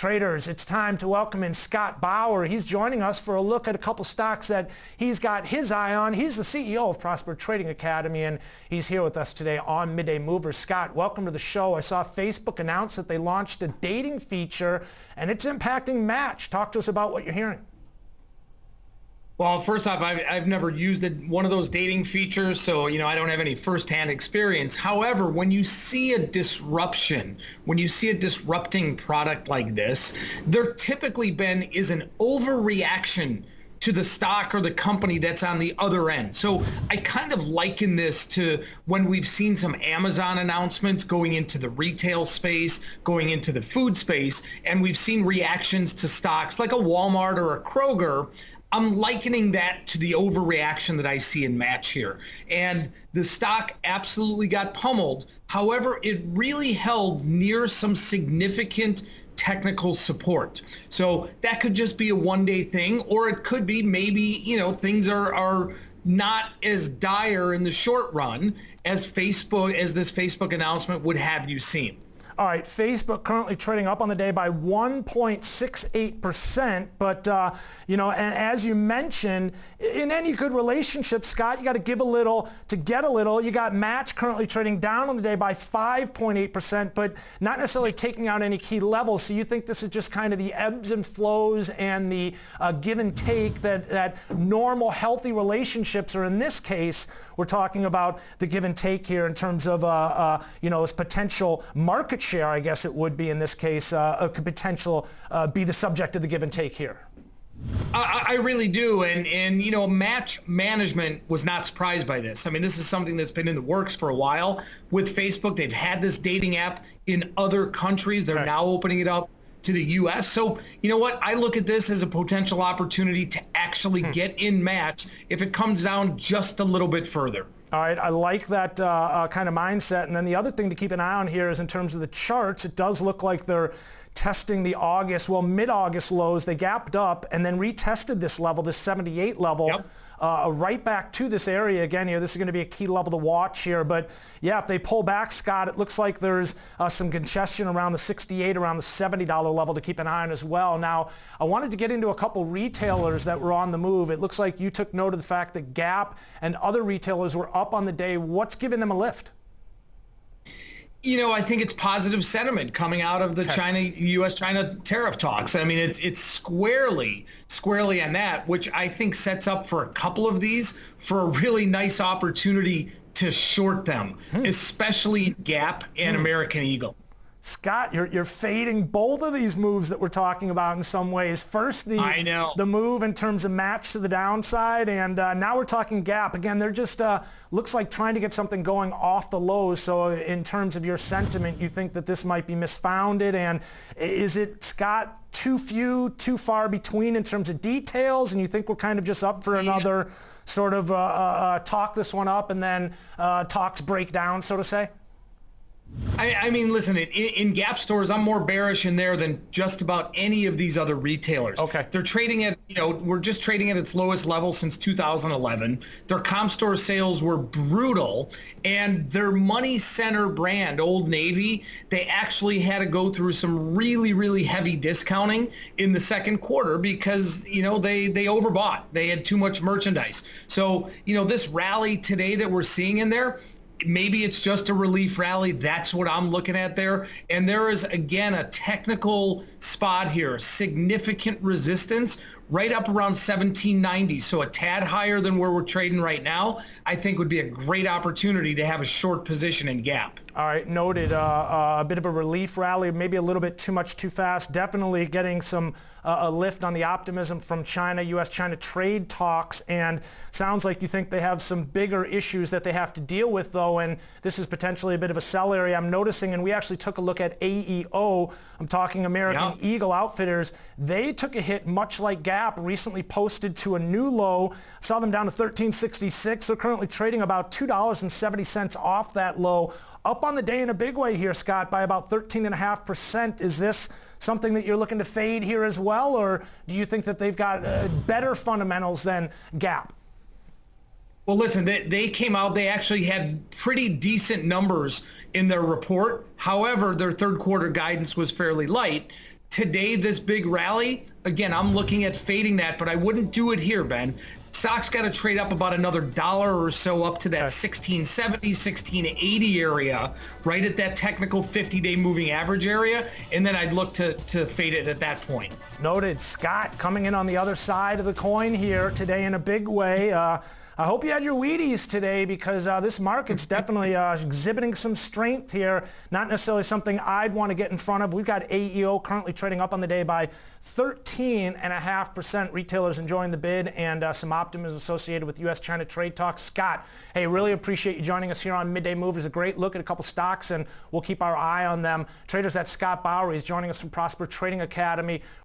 Traders, it's time to welcome in Scott Bauer. He's joining us for a look at a couple stocks that he's got his eye on. He's the CEO of Prosper Trading Academy, and he's here with us today on Midday Movers. Scott, welcome to the show. I saw Facebook announce that they launched a dating feature, and it's impacting Match. Talk to us about what you're hearing. Well, first off, I've never used one of those dating features, so I don't have any firsthand experience. However, when you see a disruption, when you see a disrupting product like this, there typically is an overreaction to the stock or the company that's on the other end. So I kind of liken this to when we've seen some Amazon announcements going into the retail space, going into the food space, and we've seen reactions to stocks like a Walmart or a Kroger. I'm likening that to the overreaction that I see in Match here. And the stock absolutely got pummeled. However, it really held near some significant technical support. So that could just be a one-day thing, or it could be maybe, things are not as dire in the short run as this Facebook announcement would have you seem. All right, Facebook currently trading up on the day by 1.68%, but and as you mentioned, in any good relationship, Scott, you got to give a little to get a little. You got Match currently trading down on the day by 5.8%, but not necessarily taking out any key levels. So you think this is just kind of the ebbs and flows and the give and take that normal, healthy relationships are. In this case, we're talking about the give and take here in terms of its potential market share, I guess it would be in this case, could potential be the subject of the give and take here. I really do, and Match management was not surprised by this. I mean, this is something that's been in the works for a while with Facebook. They've had this dating app in other countries. They're now opening it up to the U.S. So you know what? I look at this as a potential opportunity to actually get in Match if it comes down just a little bit further. All right, I like that kind of mindset. And then the other thing to keep an eye on here is in terms of the charts, it does look like they're testing the mid-August lows. They gapped up and then retested this level, this 78 level. Yep. Right back to this area again here. This is going to be a key level to watch here. But yeah, if they pull back, Scott, it looks like there's some congestion around the 68, around the $70 level to keep an eye on as well. Now, I wanted to get into a couple retailers that were on the move. It looks like you took note of the fact that Gap and other retailers were up on the day. What's giving them a lift? I think it's positive sentiment coming out of the U.S.-China tariff talks. I mean, it's squarely on that, which I think sets up for a couple of these for a really nice opportunity to short them, especially Gap and American Eagle. Scott, you're fading both of these moves that we're talking about in some ways. First, the move in terms of Match to the downside, and now we're talking Gap. Again, they're just looks like trying to get something going off the lows. So in terms of your sentiment, you think that this might be misfounded, and is it, Scott, too far between in terms of details, and you think we're kind of just up for another sort of talk this one up and then talks break down, so to say? I mean, listen, in Gap stores, I'm more bearish in there than just about any of these other retailers. Okay. They're trading at, we're just trading at its lowest level since 2011. Their comp store sales were brutal, and their money center brand, Old Navy, they actually had to go through some really, really heavy discounting in the second quarter because, they overbought. They had too much merchandise. So, this rally today that we're seeing in there, maybe it's just a relief rally. That's what I'm looking at there. And there is, again, a technical spot here, significant resistance right up around 1790. So a tad higher than where we're trading right now, I think would be a great opportunity to have a short position in Gap. All right, noted. A bit of a relief rally, maybe a little bit too much too fast. Definitely getting some a lift on the optimism from China, U.S.-China trade talks, and sounds like you think they have some bigger issues that they have to deal with, though, and this is potentially a bit of a sell area. I'm noticing, and we actually took a look at AEO. I'm talking American Eagle Outfitters. They took a hit much like Gap, recently posted to a new low. Saw them down to $13.66. They're currently trading about $2.70 off that low. Up on the day in a big way here, Scott, by about 13.5%. Is this something that you're looking to fade here as well, or do you think that they've got better fundamentals than Gap? Well, listen, they came out, they actually had pretty decent numbers in their report. However, their third quarter guidance was fairly light. today, this big rally, again, I'm looking at fading that, but I wouldn't do it here, Ben. Stock's got to trade up about another $1 or so up to that 1670, 1680 area, right at that technical 50-day moving average area, and then I'd look to fade it at that point. Noted. Scott coming in on the other side of the coin here today in a big way. I hope you had your Wheaties today because this market's definitely exhibiting some strength here. Not necessarily something I'd want to get in front of. We've got AEO currently trading up on the day by 13.5%. Retailers enjoying the bid and some optimism associated with U.S.-China trade talks. Scott, hey, really appreciate you joining us here on Midday Movers. A great look at a couple stocks, and we'll keep our eye on them. Traders, that's Scott Bauer. He's joining us from Prosper Trading Academy.